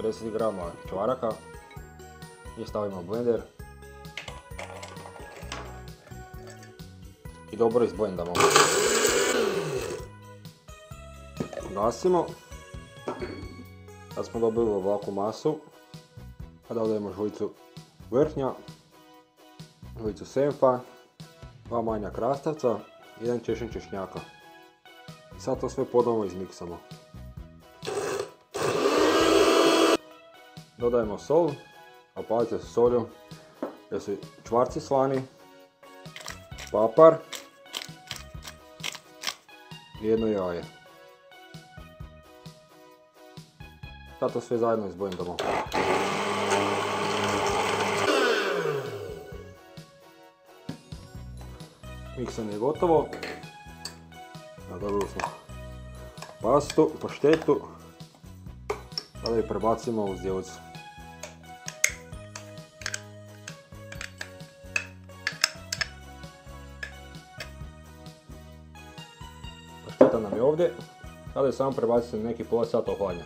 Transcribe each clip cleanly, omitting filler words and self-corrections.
150 grama čvaraka i stavimo u blender i dobro izblendamo. Gasimo. Sad smo dobili ovakvu masu, a dodajemo žlicu vrhnja, žlicu senfa, 2 manja krastavca i 1 češin češnjaka. I sad to sve ponovno izmiksamo. Dodajemo sol, a pazite sa solju jer su čvarci slani, papar i 1 jaje. Sad to sve zajedno izblendamo. Miksanje je gotovo. Dobili smo pastu, paštetu. Sada ju prebacimo u zdjelicu. Pašteta nam je ovdje. Sada ju samo prebacimo na neki pola sata ohladnja.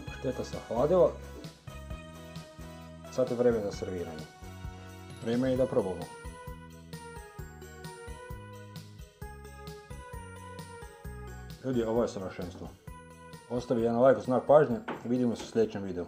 Pašteta se ohladila. Sad je vrijeme za serviranje. Vrijeme je da probamo. Ljudi, ovo je savršenstvo. Ostavi jedan like, znak pažnje i vidimo se u sljedećem videu.